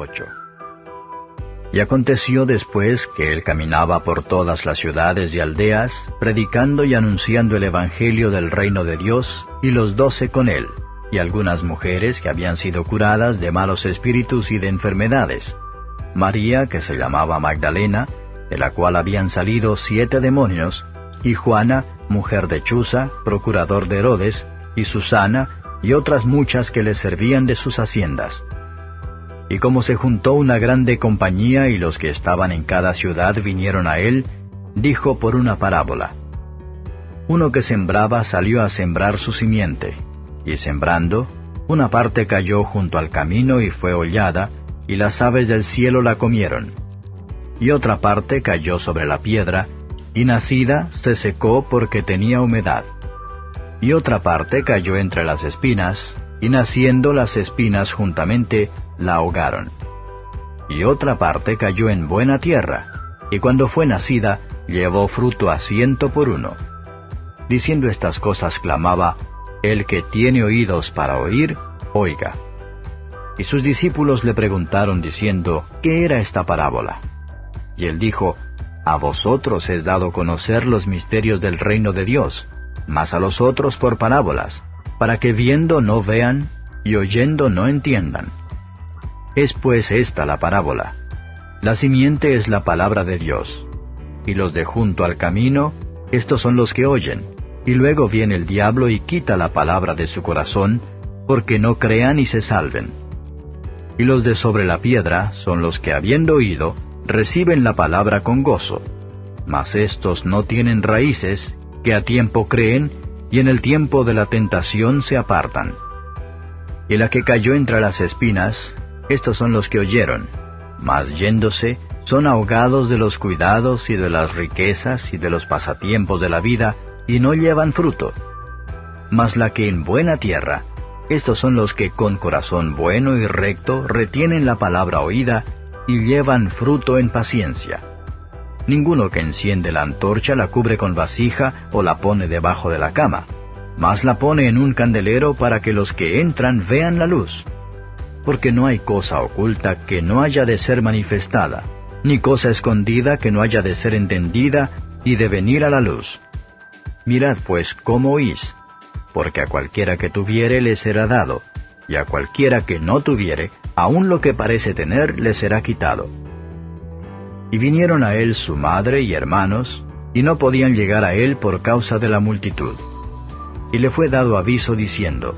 8. Y aconteció después que él caminaba por todas las ciudades y aldeas, predicando y anunciando el evangelio del reino de Dios, y los 12 con él, y algunas mujeres que habían sido curadas de malos espíritus y de enfermedades. María, que se llamaba Magdalena, de la cual habían salido 7 demonios, y Juana, mujer de Chuza, procurador de Herodes, y Susana, y otras muchas que le servían de sus haciendas. Y como se juntó una grande compañía y los que estaban en cada ciudad vinieron a él, dijo por una parábola. Uno que sembraba salió a sembrar su simiente, y sembrando, una parte cayó junto al camino y fue hollada, y las aves del cielo la comieron. Y otra parte cayó sobre la piedra, y nacida se secó porque tenía humedad. Y otra parte cayó entre las espinas, y naciendo las espinas juntamente, la ahogaron. Y otra parte cayó en buena tierra, y cuando fue nacida, llevó fruto a 100 por 1. Diciendo estas cosas clamaba, El que tiene oídos para oír, oiga. Y sus discípulos le preguntaron diciendo, ¿qué era esta parábola? Y él dijo, A vosotros es dado conocer los misterios del reino de Dios, mas a los otros por parábolas, para que viendo no vean, y oyendo no entiendan. Es pues esta la parábola. La simiente es la palabra de Dios. Y los de junto al camino, estos son los que oyen, y luego viene el diablo y quita la palabra de su corazón, porque no crean y se salven. Y los de sobre la piedra son los que habiendo oído, reciben la palabra con gozo. Mas estos no tienen raíces, que a tiempo creen, y en el tiempo de la tentación se apartan. Y la que cayó entre las espinas, estos son los que oyeron, mas yéndose, son ahogados de los cuidados y de las riquezas y de los pasatiempos de la vida, y no llevan fruto. Mas la que en buena tierra, estos son los que con corazón bueno y recto retienen la palabra oída, y llevan fruto en paciencia. Ninguno que enciende la antorcha la cubre con vasija o la pone debajo de la cama, mas la pone en un candelero para que los que entran vean la luz. Porque no hay cosa oculta que no haya de ser manifestada, ni cosa escondida que no haya de ser entendida y de venir a la luz. Mirad pues cómo oís, porque a cualquiera que tuviere le será dado, y a cualquiera que no tuviere, aun lo que parece tener le será quitado. Y vinieron a él su madre y hermanos, y no podían llegar a él por causa de la multitud. Y le fue dado aviso diciendo,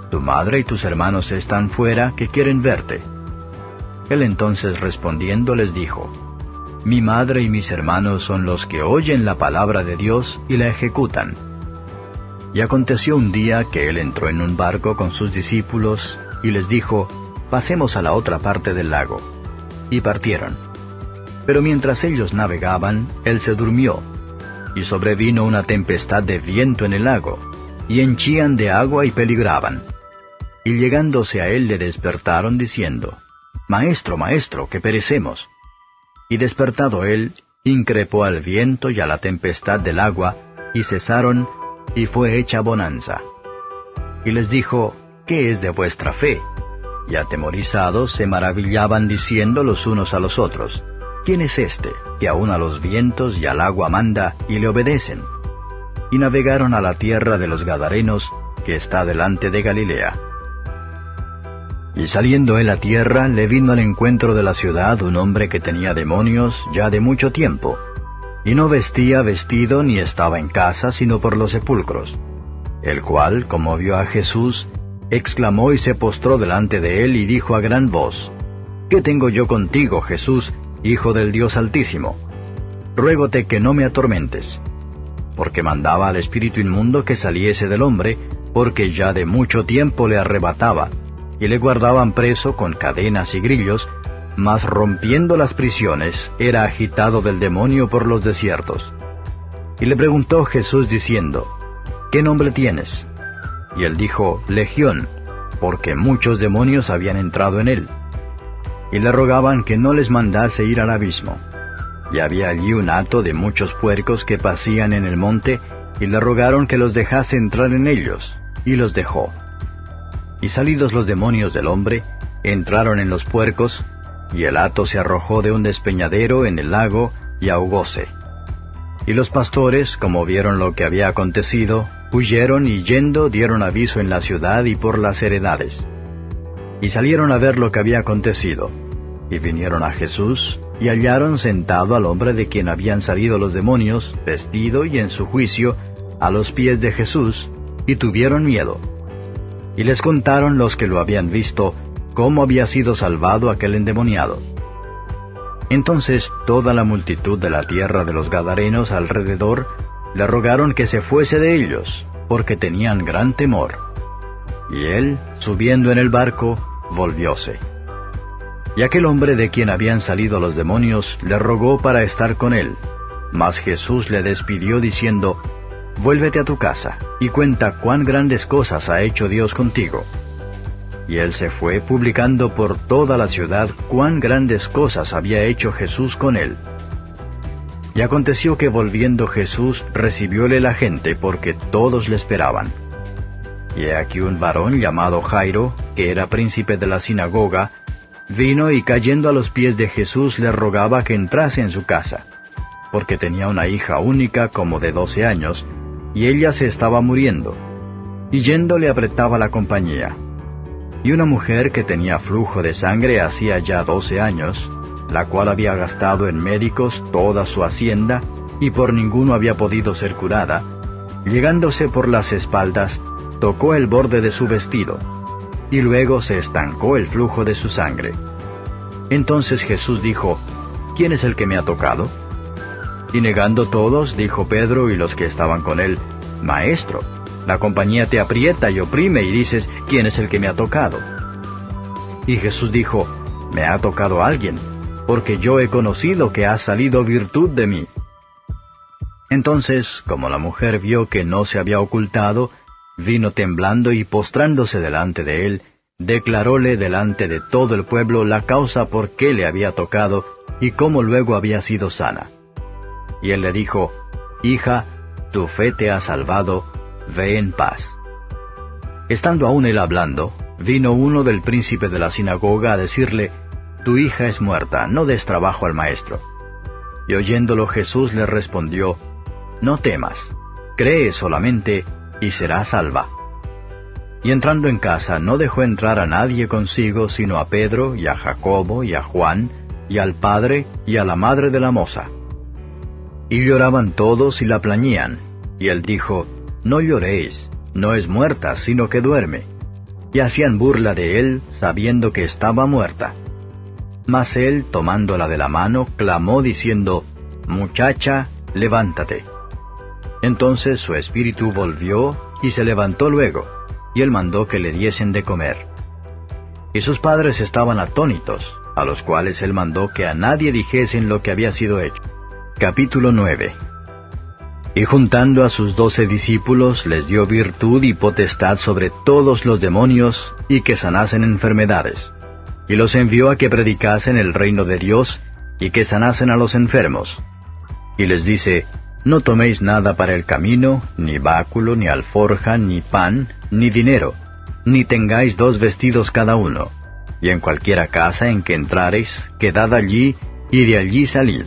Tu madre y tus hermanos están fuera, que quieren verte. Él entonces respondiendo les dijo, Mi madre y mis hermanos son los que oyen la palabra de Dios y la ejecutan. Y aconteció un día que él entró en un barco con sus discípulos, y les dijo, Pasemos a la otra parte del lago. Y partieron. Pero mientras ellos navegaban, él se durmió, y sobrevino una tempestad de viento en el lago, y henchían de agua y peligraban. Y llegándose a él le despertaron diciendo, Maestro, maestro, que perecemos. Y despertado él, increpó al viento y a la tempestad del agua, y cesaron, y fue hecha bonanza. Y les dijo, ¿qué es de vuestra fe? Y atemorizados se maravillaban diciendo los unos a los otros, ¿quién es este, que aun a los vientos y al agua manda, y le obedecen? Y navegaron a la tierra de los Gadarenos, que está delante de Galilea. Y saliendo él a tierra, le vino al encuentro de la ciudad un hombre que tenía demonios ya de mucho tiempo, y no vestía vestido ni estaba en casa, sino por los sepulcros. El cual, como vio a Jesús, exclamó y se postró delante de él y dijo a gran voz, ¿Qué tengo yo contigo, Jesús, Hijo del Dios Altísimo? Ruégote que no me atormentes. Porque mandaba al espíritu inmundo que saliese del hombre, porque ya de mucho tiempo le arrebataba, y le guardaban preso con cadenas y grillos, mas rompiendo las prisiones, era agitado del demonio por los desiertos. Y le preguntó Jesús diciendo, ¿qué nombre tienes? Y él dijo, Legión, porque muchos demonios habían entrado en él. Y le rogaban que no les mandase ir al abismo. Y había allí un hato de muchos puercos que pacían en el monte, y le rogaron que los dejase entrar en ellos, y los dejó. Y salidos los demonios del hombre, entraron en los puercos, y el hato se arrojó de un despeñadero en el lago y ahogóse. Y los pastores, como vieron lo que había acontecido, huyeron y yendo dieron aviso en la ciudad y por las heredades. Y salieron a ver lo que había acontecido. Y vinieron a Jesús, y hallaron sentado al hombre de quien habían salido los demonios, vestido y en su juicio, a los pies de Jesús, y tuvieron miedo. Y les contaron los que lo habían visto, cómo había sido salvado aquel endemoniado. Entonces toda la multitud de la tierra de los Gadarenos alrededor le rogaron que se fuese de ellos, porque tenían gran temor. Y él, subiendo en el barco, volvióse. Y aquel hombre de quien habían salido los demonios le rogó para estar con él. Mas Jesús le despidió diciendo, «Vuélvete a tu casa, y cuenta cuán grandes cosas ha hecho Dios contigo». Y él se fue publicando por toda la ciudad cuán grandes cosas había hecho Jesús con él. Y aconteció que volviendo Jesús recibióle la gente porque todos le esperaban. Y he aquí un varón llamado Jairo, que era príncipe de la sinagoga, vino y cayendo a los pies de Jesús le rogaba que entrase en su casa, porque tenía una hija única como de 12 años, y ella se estaba muriendo, y yendo le apretaba la compañía. Y una mujer que tenía flujo de sangre hacía ya 12 años, la cual había gastado en médicos toda su hacienda, y por ninguno había podido ser curada, llegándose por las espaldas, tocó el borde de su vestido, y luego se estancó el flujo de su sangre. Entonces Jesús dijo, «¿Quién es el que me ha tocado?» Y negando todos, dijo Pedro y los que estaban con él, «Maestro, la compañía te aprieta y oprime y dices, ¿quién es el que me ha tocado?» Y Jesús dijo, «Me ha tocado alguien, porque yo he conocido que ha salido virtud de mí». Entonces, como la mujer vio que no se había ocultado, vino temblando y postrándose delante de él, declaróle delante de todo el pueblo la causa por qué le había tocado y cómo luego había sido sana. Y él le dijo, «Hija, tu fe te ha salvado, ve en paz». Estando aún él hablando, vino uno del príncipe de la sinagoga a decirle, «Tu hija es muerta, no des trabajo al maestro». Y oyéndolo Jesús le respondió, «No temas, cree solamente, y será salva». Y entrando en casa no dejó entrar a nadie consigo, sino a Pedro, y a Jacobo, y a Juan, y al padre, y a la madre de la moza. Y lloraban todos y la plañían. Y él dijo, «No lloréis, no es muerta, sino que duerme». Y hacían burla de él, sabiendo que estaba muerta. Mas él, tomándola de la mano, clamó diciendo, «Muchacha, levántate». Entonces su espíritu volvió, y se levantó luego, y él mandó que le diesen de comer. Y sus padres estaban atónitos, a los cuales él mandó que a nadie dijesen lo que había sido hecho. Capítulo 9. Y juntando a sus 12 discípulos, les dio virtud y potestad sobre todos los demonios, y que sanasen enfermedades. Y los envió a que predicasen el reino de Dios, y que sanasen a los enfermos. Y les dice, «No toméis nada para el camino, ni báculo, ni alforja, ni pan, ni dinero, ni tengáis 2 vestidos cada uno. Y en cualquiera casa en que entrareis, quedad allí, y de allí salid.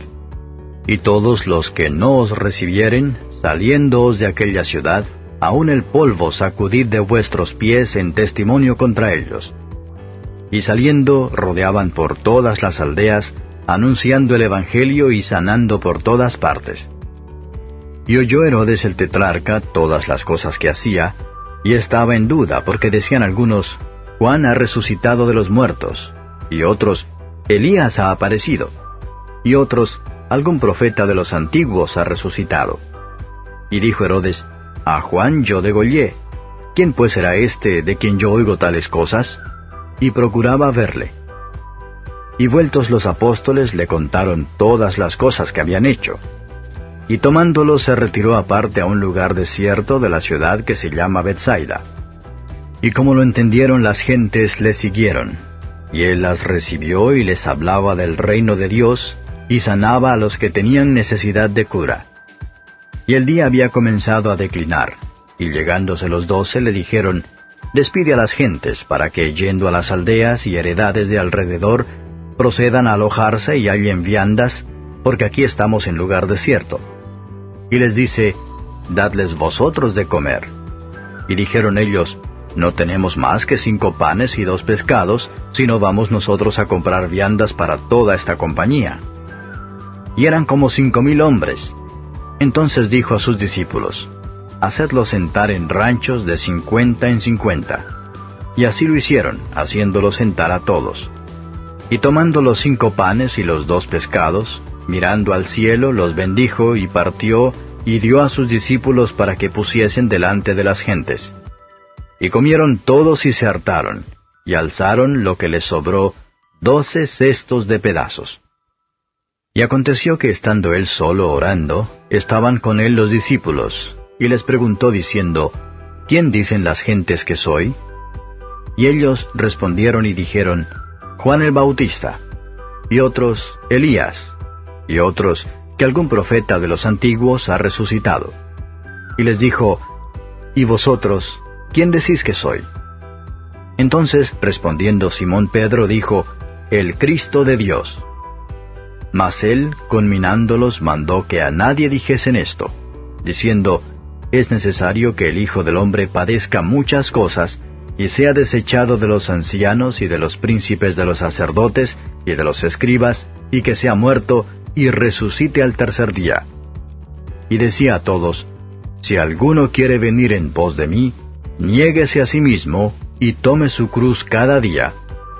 Y todos los que no os recibieren, saliéndoos de aquella ciudad, aun el polvo sacudid de vuestros pies en testimonio contra ellos». Y saliendo, rodeaban por todas las aldeas, anunciando el evangelio y sanando por todas partes. Y oyó Herodes el tetrarca todas las cosas que hacía, y estaba en duda, porque decían algunos, «Juan ha resucitado de los muertos», y otros, «Elías ha aparecido», y otros, «Algún profeta de los antiguos ha resucitado». Y dijo Herodes, «A Juan yo degollé. ¿Quién pues será este de quien yo oigo tales cosas?». Y procuraba verle. Y vueltos los apóstoles le contaron todas las cosas que habían hecho. Y tomándolo se retiró aparte a un lugar desierto de la ciudad que se llama Betsaida. Y como lo entendieron las gentes le siguieron. Y él las recibió y les hablaba del reino de Dios, y sanaba a los que tenían necesidad de cura. Y el día había comenzado a declinar, y llegándose los 12 le dijeron, «Despide a las gentes, para que, yendo a las aldeas y heredades de alrededor, procedan a alojarse y hallen viandas, porque aquí estamos en lugar desierto. Y les dice, dadles vosotros de comer. Y dijeron ellos, no tenemos más que 5 panes y 2 pescados, si no vamos nosotros a comprar viandas para toda esta compañía. Y eran como 5,000 hombres. Entonces dijo a sus discípulos, hacedlos sentar en ranchos de 50 en 50. Y así lo hicieron, haciéndolos sentar a todos. Y tomando los 5 panes y los 2 pescados, mirando al cielo, los bendijo y partió, y dio a sus discípulos para que pusiesen delante de las gentes. Y comieron todos y se hartaron, y alzaron lo que les sobró, 12 cestos de pedazos. Y aconteció que estando él solo orando, estaban con él los discípulos, y les preguntó diciendo, ¿quién dicen las gentes que soy? Y ellos respondieron y dijeron, Juan el Bautista, y otros, Elías, y otros, que algún profeta de los antiguos ha resucitado. Y les dijo, ¿y vosotros, quién decís que soy? Entonces, respondiendo Simón Pedro, dijo, el Cristo de Dios. Mas él, conminándolos, mandó que a nadie dijesen esto, diciendo, es necesario que el Hijo del Hombre padezca muchas cosas, y sea desechado de los ancianos y de los príncipes de los sacerdotes y de los escribas, y que sea muerto, y resucite al tercer día. Y decía a todos, si alguno quiere venir en pos de mí, niéguese a sí mismo, y tome su cruz cada día,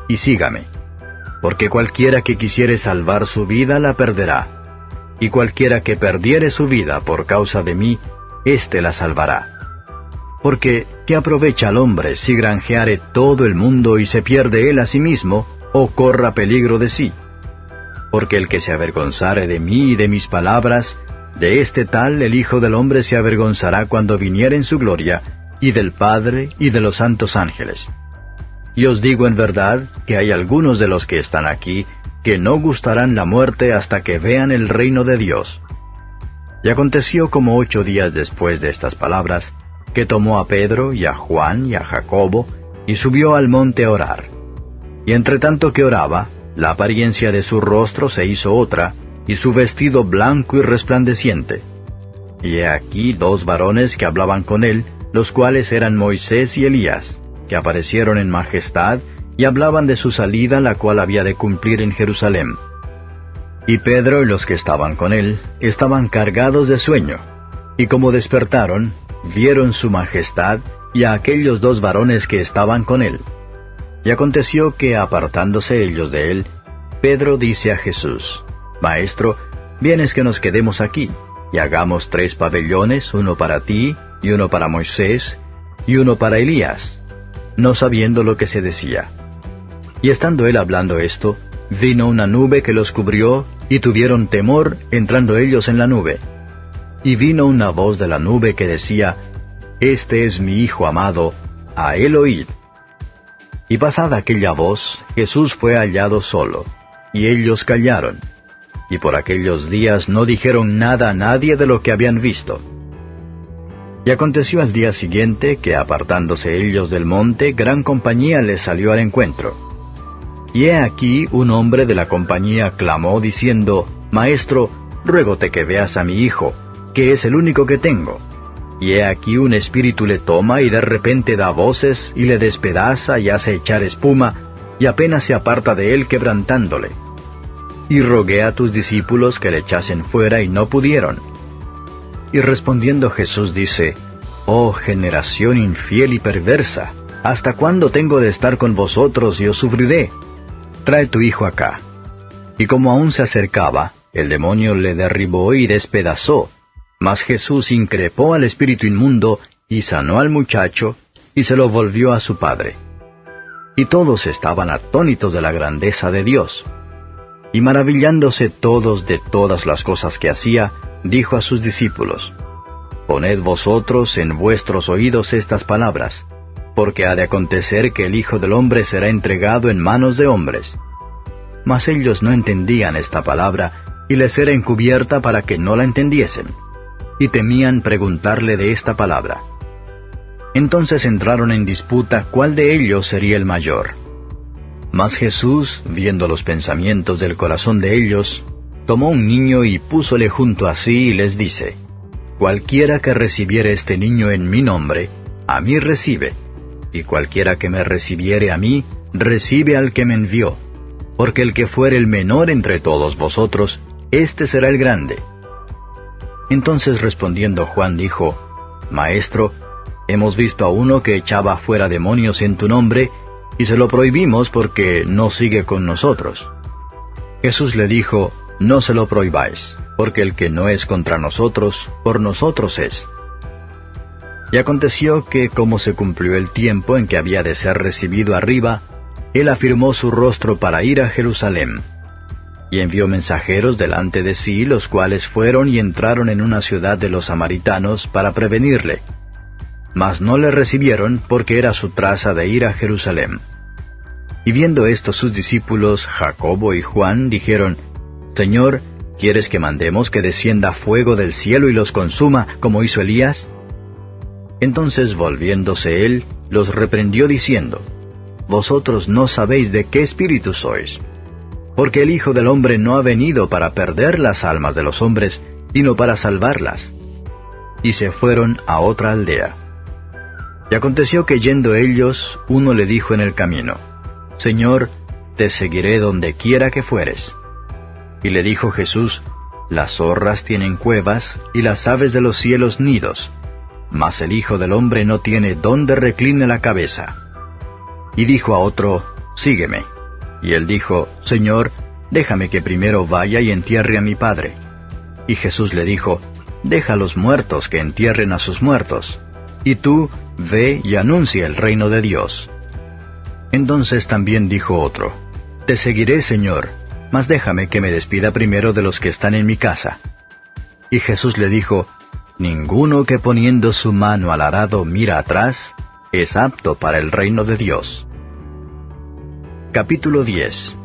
y sígame. Porque cualquiera que quisiere salvar su vida la perderá, y cualquiera que perdiere su vida por causa de mí, éste la salvará. Porque, ¿qué aprovecha al hombre si granjeare todo el mundo y se pierde él a sí mismo, o corra peligro de sí? Porque el que se avergonzare de mí y de mis palabras, de este tal el Hijo del Hombre se avergonzará cuando viniere en su gloria, y del Padre y de los santos ángeles. Y os digo en verdad que hay algunos de los que están aquí que no gustarán la muerte hasta que vean el reino de Dios. Y aconteció como 8 días después de estas palabras, que tomó a Pedro y a Juan y a Jacobo, y subió al monte a orar. Y entre tanto que oraba, la apariencia de su rostro se hizo otra, y su vestido blanco y resplandeciente. Y he aquí 2 varones que hablaban con él, los cuales eran Moisés y Elías, que aparecieron en majestad, y hablaban de su salida, la cual había de cumplir en Jerusalén. Y Pedro y los que estaban con él, estaban cargados de sueño, y como despertaron, vieron su majestad, y a aquellos 2 varones que estaban con él. Y aconteció que, apartándose ellos de él, Pedro dice a Jesús, Maestro, vienes que nos quedemos aquí, y hagamos 3 pabellones, uno para ti, y uno para Moisés, y uno para Elías, no sabiendo lo que se decía. Y estando él hablando esto, vino una nube que los cubrió, y tuvieron temor, entrando ellos en la nube. Y vino una voz de la nube que decía, Este es mi Hijo amado, a él oíd. Y pasada aquella voz, Jesús fue hallado solo, y ellos callaron. Y por aquellos días no dijeron nada a nadie de lo que habían visto. Y aconteció al día siguiente que, apartándose ellos del monte, gran compañía les salió al encuentro. Y he aquí un hombre de la compañía clamó diciendo, Maestro, ruégote que veas a mi hijo, que es el único que tengo. Y he aquí un espíritu le toma y de repente da voces y le despedaza y hace echar espuma, y apenas se aparta de él quebrantándole. Y rogué a tus discípulos que le echasen fuera y no pudieron. Y respondiendo Jesús dice, Oh generación infiel y perversa, ¿hasta cuándo tengo de estar con vosotros y os sufriré? Trae tu hijo acá. Y como aún se acercaba, el demonio le derribó y despedazó. Mas Jesús increpó al espíritu inmundo, y sanó al muchacho, y se lo volvió a su padre. Y todos estaban atónitos de la grandeza de Dios. Y maravillándose todos de todas las cosas que hacía, dijo a sus discípulos, Poned vosotros en vuestros oídos estas palabras, porque ha de acontecer que el Hijo del Hombre será entregado en manos de hombres. Mas ellos no entendían esta palabra, y les era encubierta para que no la entendiesen, y temían preguntarle de esta palabra. Entonces entraron en disputa cuál de ellos sería el mayor. Mas Jesús, viendo los pensamientos del corazón de ellos, tomó un niño y púsole junto a sí y les dice, Cualquiera que recibiere este niño en mi nombre, a mí recibe, y cualquiera que me recibiere a mí, recibe al que me envió. Porque el que fuere el menor entre todos vosotros, éste será el grande. Entonces respondiendo Juan dijo, Maestro, hemos visto a uno que echaba fuera demonios en tu nombre, y se lo prohibimos porque no sigue con nosotros. Jesús le dijo, No se lo prohibáis, porque el que no es contra nosotros, por nosotros es. Y aconteció que, como se cumplió el tiempo en que había de ser recibido arriba, él afirmó su rostro para ir a Jerusalén. Y envió mensajeros delante de sí, los cuales fueron y entraron en una ciudad de los samaritanos para prevenirle. Mas no le recibieron, porque era su traza de ir a Jerusalén. Y viendo esto sus discípulos, Jacobo y Juan, dijeron, Señor, ¿quieres que mandemos que descienda fuego del cielo y los consuma, como hizo Elías? Entonces volviéndose él, los reprendió diciendo, Vosotros no sabéis de qué espíritu sois, porque el Hijo del Hombre no ha venido para perder las almas de los hombres, sino para salvarlas. Y se fueron a otra aldea. Y aconteció que yendo ellos, uno le dijo en el camino, Señor, te seguiré donde quiera que fueres. Y le dijo Jesús, Las zorras tienen cuevas, y las aves de los cielos nidos, mas el Hijo del Hombre no tiene donde recline la cabeza. Y dijo a otro, Sígueme. Y él dijo, Señor, déjame que primero vaya y entierre a mi padre. Y Jesús le dijo, Deja a los muertos que entierren a sus muertos, y tú, ve y anuncia el reino de Dios. Entonces también dijo otro, Te seguiré, Señor, mas déjame que me despida primero de los que están en mi casa. Y Jesús le dijo, Ninguno que poniendo su mano al arado mira atrás, es apto para el reino de Dios. Capítulo 10.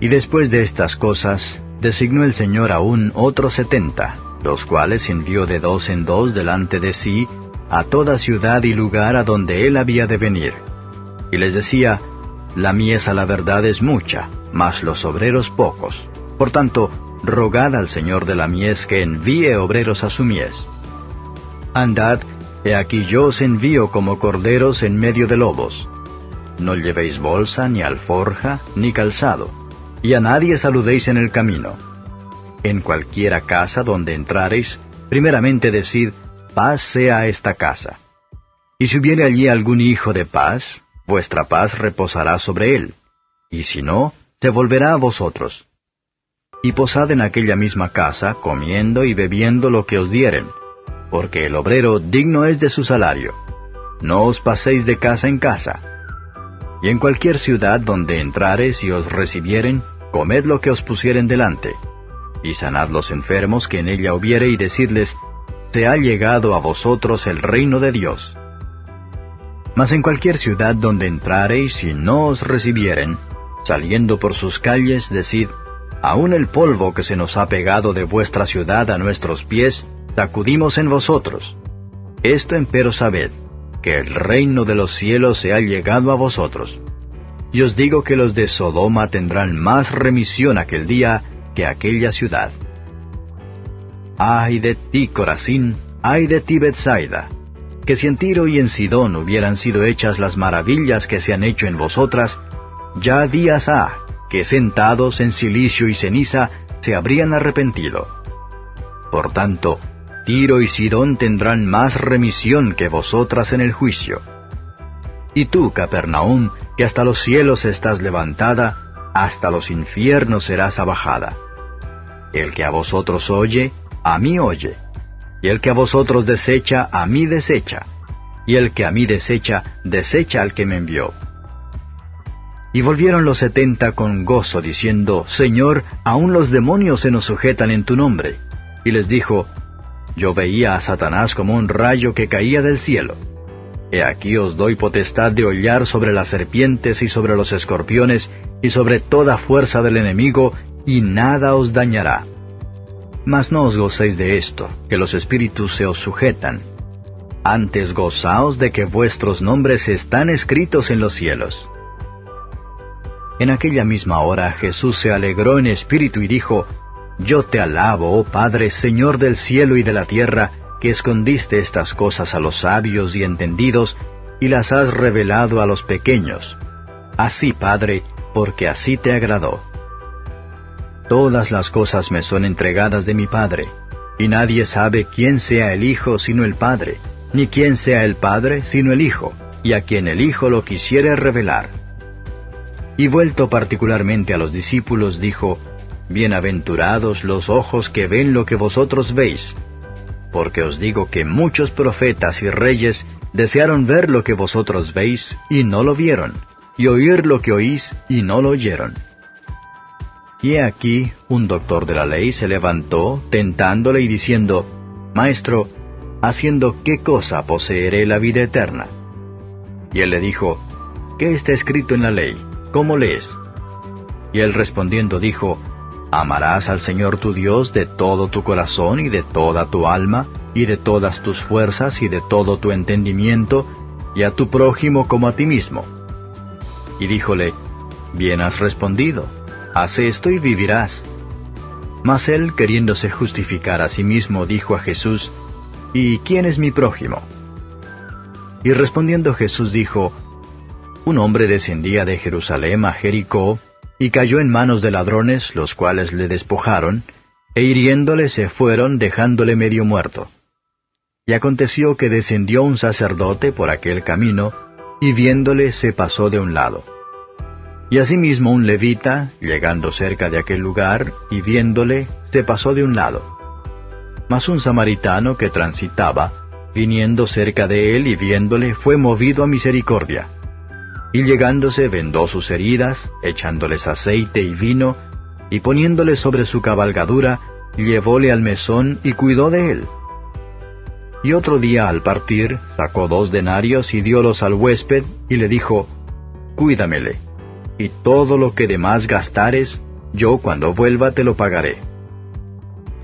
Y después de estas cosas, designó el Señor aún otros 70, los cuales envió de 2 en 2 delante de sí, a toda ciudad y lugar a donde él había de venir. Y les decía, La mies a la verdad es mucha, mas los obreros pocos. Por tanto, rogad al Señor de la mies que envíe obreros a su mies. Andad, he aquí yo os envío como corderos en medio de lobos. No llevéis bolsa, ni alforja, ni calzado, y a nadie saludéis en el camino. En cualquiera casa donde entrareis, primeramente decid, paz sea a esta casa. Y si hubiere allí algún hijo de paz, vuestra paz reposará sobre él, y si no, se volverá a vosotros. Y posad en aquella misma casa, comiendo y bebiendo lo que os dieren, porque el obrero digno es de su salario. No os paséis de casa en casa. Y en cualquier ciudad donde entrareis y os recibieren, comed lo que os pusieren delante, y sanad los enfermos que en ella hubiere, y decidles, se ha llegado a vosotros el reino de Dios. Mas en cualquier ciudad donde entrareis y no os recibieren, saliendo por sus calles, decid, aun el polvo que se nos ha pegado de vuestra ciudad a nuestros pies, sacudimos en vosotros. Esto empero sabed, que el reino de los cielos se ha llegado a vosotros. Y os digo que los de Sodoma tendrán más remisión aquel día que aquella ciudad. ¡Ay de ti, Corazín! ¡Ay de ti, Betsaida! Que si en Tiro y en Sidón hubieran sido hechas las maravillas que se han hecho en vosotras, ya días ha, que sentados en cilicio y ceniza, se habrían arrepentido. Por tanto, Tiro y Sidón tendrán más remisión que vosotras en el juicio. Y tú, Capernaum, que hasta los cielos estás levantada, hasta los infiernos serás abajada. El que a vosotros oye, a mí oye. Y el que a vosotros desecha, a mí desecha. Y el que a mí desecha, desecha al que me envió. Y volvieron los 70 con gozo, diciendo, Señor, aun los demonios se nos sujetan en tu nombre. Y les dijo, Yo veía a Satanás como un rayo que caía del cielo. He aquí os doy potestad de hollar sobre las serpientes y sobre los escorpiones, y sobre toda fuerza del enemigo, y nada os dañará. Mas no os gocéis de esto, que los espíritus se os sujetan. Antes gozaos de que vuestros nombres están escritos en los cielos. En aquella misma hora Jesús se alegró en espíritu y dijo, Yo te alabo, oh Padre, Señor del cielo y de la tierra, que escondiste estas cosas a los sabios y entendidos, y las has revelado a los pequeños. Así, Padre, porque así te agradó. Todas las cosas me son entregadas de mi Padre, y nadie sabe quién sea el Hijo sino el Padre, ni quién sea el Padre sino el Hijo, y a quien el Hijo lo quisiere revelar. Y vuelto particularmente a los discípulos, dijo, Bienaventurados los ojos que ven lo que vosotros veis, porque os digo que muchos profetas y reyes desearon ver lo que vosotros veis, y no lo vieron, y oír lo que oís, y no lo oyeron. Y he aquí, un doctor de la ley se levantó, tentándole y diciendo, Maestro, ¿haciendo qué cosa poseeré la vida eterna? Y él le dijo, ¿Qué está escrito en la ley? ¿Cómo lees? Y él respondiendo dijo, Amarás al Señor tu Dios de todo tu corazón y de toda tu alma, y de todas tus fuerzas y de todo tu entendimiento, y a tu prójimo como a ti mismo. Y díjole, Bien has respondido, haz esto y vivirás. Mas él, queriéndose justificar a sí mismo, dijo a Jesús, ¿Y quién es mi prójimo? Y respondiendo Jesús dijo, Un hombre descendía de Jerusalén a Jericó, y cayó en manos de ladrones, los cuales le despojaron, e hiriéndole se fueron, dejándole medio muerto. Y aconteció que descendió un sacerdote por aquel camino, y viéndole se pasó de un lado. Y asimismo un levita, llegando cerca de aquel lugar, y viéndole, se pasó de un lado. Mas un samaritano que transitaba, viniendo cerca de él y viéndole, fue movido a misericordia. Y llegándose vendó sus heridas, echándoles aceite y vino, y poniéndole sobre su cabalgadura, llevóle al mesón y cuidó de él. Y otro día al partir, sacó 2 denarios y diólos al huésped, y le dijo, Cuídamele, y todo lo que de más gastares, yo cuando vuelva te lo pagaré.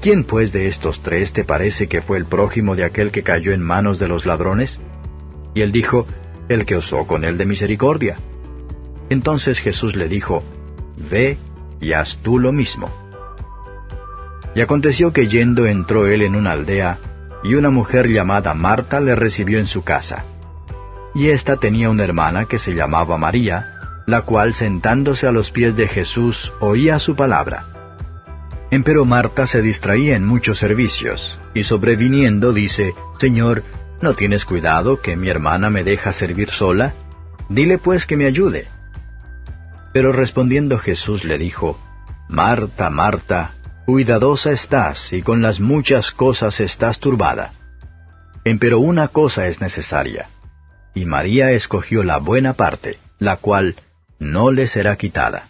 ¿Quién pues de estos 3 te parece que fue el prójimo de aquel que cayó en manos de los ladrones? Y él dijo, El que osó con él de misericordia. Entonces Jesús le dijo, Ve y haz tú lo mismo. Y aconteció que yendo entró él en una aldea, y una mujer llamada Marta le recibió en su casa. Y ésta tenía una hermana que se llamaba María, la cual sentándose a los pies de Jesús oía su palabra. Empero Marta se distraía en muchos servicios, y sobreviniendo dice, Señor, ¿no tienes cuidado que mi hermana me deja servir sola? Dile pues que me ayude. Pero respondiendo Jesús le dijo, Marta, Marta, cuidadosa estás, y con las muchas cosas estás turbada. Empero una cosa es necesaria, y María escogió la buena parte, la cual no le será quitada.